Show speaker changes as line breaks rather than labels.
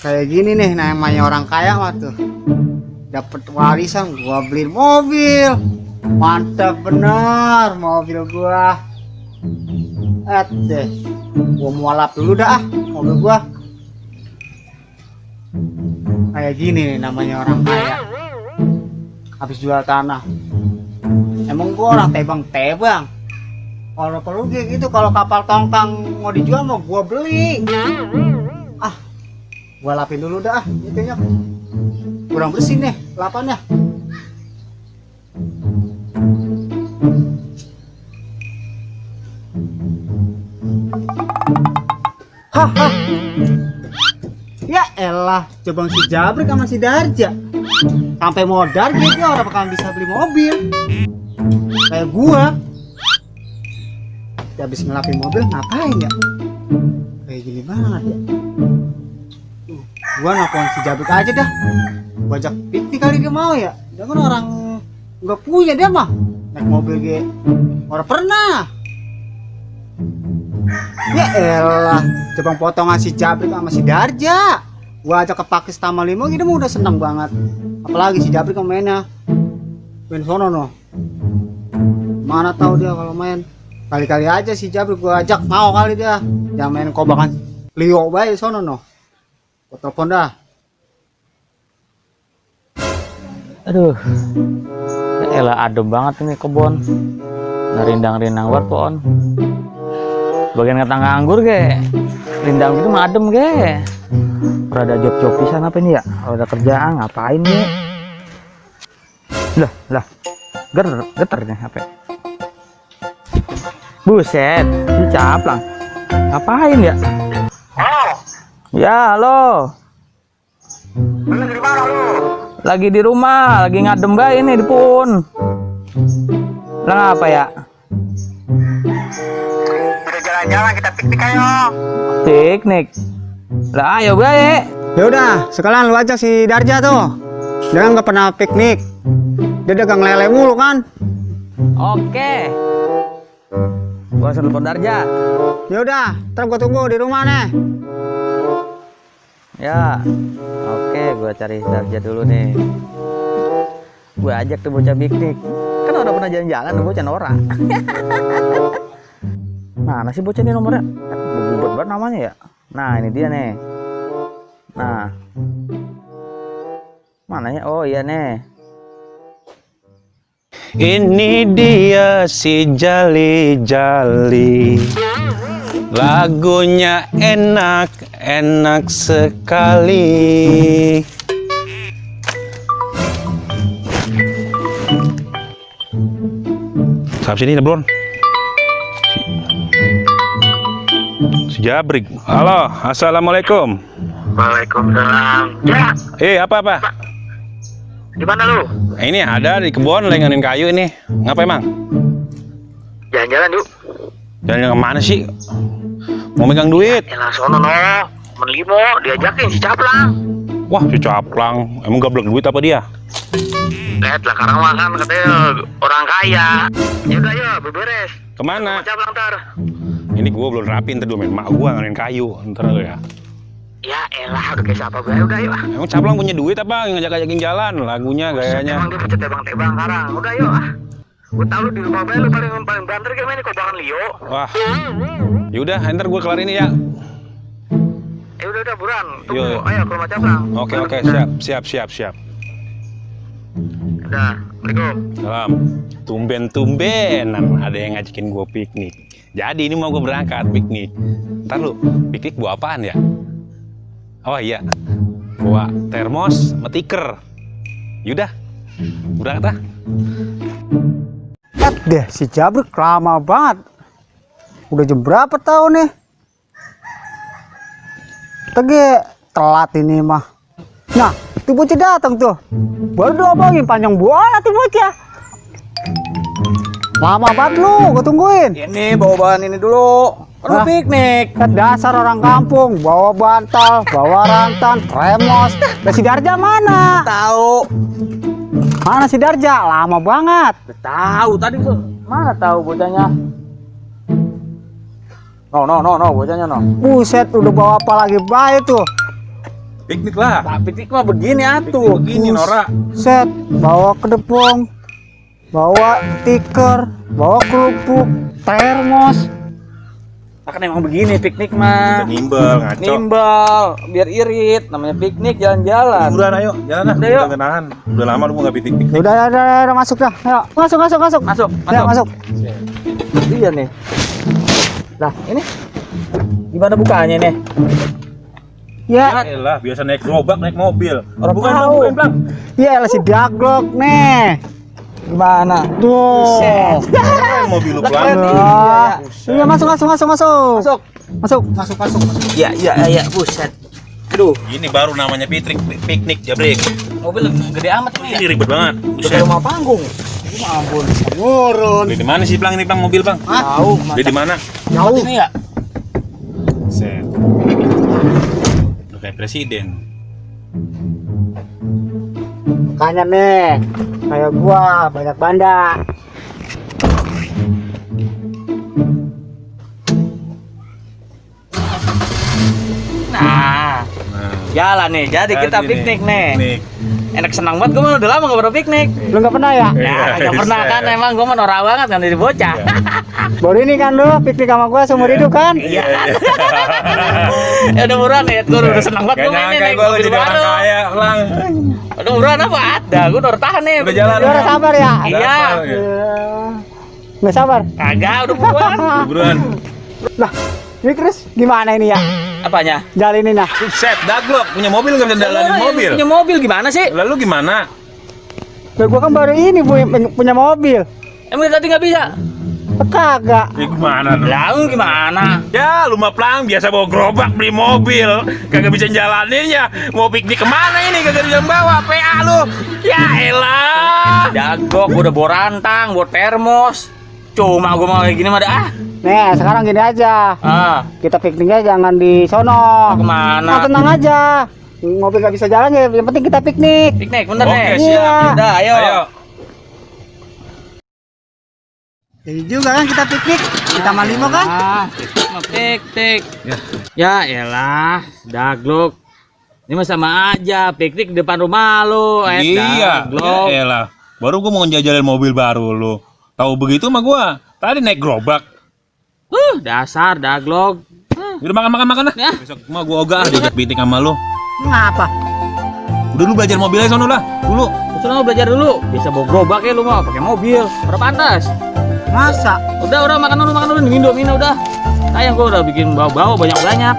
Kayak gini nih namanya orang kaya mah tuh. Dapat warisan gua beliin mobil. Mantap bener mobil gua. Deh. Gua mualaf dulu dah mobil gua. Kayak gini nih namanya orang kaya. Habis jual tanah. Emang gua orang tebang-tebang. Kalau perlu gitu, kalau kapal tongkang mau dijual mau gua beli. Gua lapin dulu dah itunya. Kurang bersih nih lapannya. Haha. Ya elah, coba si Jabrik sama si Darja. Sampai modal gitu orang bakal bisa beli mobil. Kayak gua. Habis ngelapin mobil ngapain ya? Kayak gini banget ya. Gua nelfon si Jabrik aja dah. Gua ajak piknik kali dia mau ya. Dia kan orang nggak punya dia mah. Naik mobil ge orang pernah. Ya elah, coba potongan si Jabrik sama si Darja. Gua ajak ke Pakis Taman Limo gitu mah udah seneng banget. Apalagi si Jabrik mainnya main sono no. Mana tahu dia kalau main. Kali-kali aja si Jabrik gua ajak mau kali dia. Jangan main kobakan Leo bae sono no. Gua telepon dah.
Aduh, elah adem banget ini kebon. Narindang-rindang war pohon. Bagian ketangga anggur ge, rindang itu mah adem ge. Ada job-job pisan apa ini ya? Kalau ada kerjaan ngapain nih? Lah, geter nih HP. Buset, si Caplang. Ngapain ya?
Halo.
Ya, halo.
Lagi di mana lu?
Lagi di rumah, lagi ngadem gak ini di pun. Lah ngapa ya?
Udah jalan-jalan kita piknik ayo.
Piknik. Lah ayo bae.
Ya udah, sekalian lu ajak si Darja tuh. Dia kan nggak pernah piknik. Dia dagang lele mulu kan.
Oke. Gua telepon Darja.
Ya udah, ntar gua tunggu di rumah nih.
Ya. Oke, gua cari Darja dulu nih. Gua ajak tuh bocah piknik. Kan udah pernah jalan-jalan tuh bocah Nora. Mana sih bocah ini nomornya? Bebet banget namanya ya. Nah, ini dia nih. Nah. Mana ya? Oh iya nih.
Ini dia si Jali-Jali. Lagunya enak sekali. Sampai sini Lebron. Si Jabrik. Halo, assalamualaikum.
Waalaikumsalam. Ya,
Apa?
di mana lu?
Ini ada di kebun lenganin kayu ini. Ngapa emang?
Jalan-jalan yuk.
Jalan kemana sih? Mau megang duit?
Elah sono no. Temen Limo diajakin si Caplang.
Wah, si Caplang. Emang gablek duit apa dia?
Lihat lah karang makan katanya orang kaya. Ya udah ya, beberes.
Kemana?
Caplang ntar.
Ini gua belum rapi, ntar dulu main mak gua nganin kayu. Ntar ya.
Ya elah udah kayak siapa gue udah yuk.
Emang Caplang punya duit apa? Ngajak-ngajakin jalan, lagunya, gayanya.
Emang dia pecet tebang-tebang karang. Udah yuk Gue tau lu di rumah gue lu paling banter kayak mana kobakan Leo.
Wah. Yaudah, ntar gua kelar ini ya.
Udah buruan. Tunggu.
Yo.
Ayo ke rumah Caplang.
Oke, siap.
Udah. Assalamualaikum.
Salam. Tumben-tumbenan ada yang ngajakin gua piknik. Jadi ini mau gua berangkat piknik. Ntar lu, piknik bawa apaan ya? Oh iya, bawa termos, metiker. Yaudah, berangkat ah.
Lihat deh, si Jabrik lama banget. Udah jam berapa tahu nih? Tege telat ini mah. Nah, tuh bocah datang tuh. Baru diomongin panjang bola tuh bocah. Lama banget lu, gue tungguin.
Ini bawa bahan ini dulu. Kan piknik.
Kan dasar orang kampung, bawa bantal, bawa rantan, remos. Dan si Darja mana?
Tahu.
Mana si Darja? Lama banget.
Tahu tadi tuh. Mana tahu bocahnya? No, bocahnya no.
Buset, udah bawa apa lagi baik tuh?
Piknik lah.
Nah, piknik mah begini atuh.
Begini Nora.
Set, bawa kedepong, bawa tikar, bawa kerupuk, termos.
Akan emang begini piknik mah.
Nimbel ngaco.
Nimbal, biar irit. Namanya piknik jalan-jalan.
Buruan ayo, jalan lah.
Udah, yuk.
Udah nahan. Udah lama lu mau nggak piknik.
Udah, masuk dah. Ayo, masuk.
Masuk.
Ayo, masuk.
Iya nih. Lah, ini gimana bukanya nih?
Ya,
Elah, biasa naik gerobak, naik mobil.
Orang
bukan
tahu.
Bang, Bang.
ya lah si Daglok nih.
Gimana?
Tuh.
Keren mobil lu
Lah,
Bang.
keren.
Iya, masuk.
Masuk. Iya, buset. Aduh,
Ini baru namanya piknik Jabrik.
mobil gede amat
Ini
nih.
ribet banget.
Udah
Buset.
kayak rumah panggung. Ya ampun.
Turun.
Beli di mana sih Bang ini Bang mobil Bang?
Tahu,
Beli di mana?
Jauh ini ya.
Set. Udah kayak presiden.
Makanya nih, kayak gua banyak banda.
Nah, jalan nih. Jadi kita piknik nih.
Piknik.
Enak senang banget, gue mah udah lama gak pernah piknik.
Lu nggak pernah ya?
Nah, gak pernah kan, emang gue mah norak banget kan dari bocah.
Baru ini kan lu piknik sama gua seumur hidup kan?
Iya.
Ya udah buruan ya, gue udah senang banget
Gak
gue main
nyangka
nih
gue
mobil
jadi orang
baru.
kaya Lang.
Udah buruan apa ada, gue udah tahan nih.
Udah jalan.
Lu udah sabar ya?
Iya.
Nggak sabar.
Kagak, udah buruan.
Buruan.
Lah, ini Chris gimana ini ya?
Apanya?
Jalinin nah.
Set, Daglok punya mobil nggak bisa jalanin mobil.
Punya mobil gimana sih?
Lalu gimana?
Lah, gua kan baru ini punya mobil.
Emang tadi nggak bisa?
Kagak.
Ya gimana dong?
Lalu gimana?
Ya lu mah Plang biasa bawa gerobak beli mobil, kagak bisa jalaninnya. Mau piknik kemana ini kagak bisa bawa PA lu? Ya elah.
Jagok, gue udah bawa rantang, bawa termos. Cuma gue mau kayak gini mah dah.
Nih, sekarang gini aja. Kita pikniknya jangan di sono.
Kemana?
Nah, tenang aja. Mobil nggak bisa jalan ya, yang penting kita piknik.
Piknik, bener
Oke,
nih.
siap.
Udah, ayo.
Jadi juga kan kita piknik di Taman Limo kan?
Piknik. Ya elah, Daglok. Ini mah sama aja, piknik di depan rumah lu.
Iya,
Daglok.
ya elah. Baru gua mau ngejajalin mobil baru lu. Tahu begitu mah gua. Tadi naik gerobak.
Dasar Daglok.
Udah makan lah.
Ya.
Besok mah gua ogah diajak piknik sama lu.
Ngapa?
Udah lu belajar mobil aja sono lah. Dulu.
Terus lu belajar dulu. Bisa bawa gerobak ya lu mah, pakai mobil. Berapa pantas?
Masa?
Udah makan dulu, minum udah. Sayang gua udah bikin bawa-bawa banyak-banyak.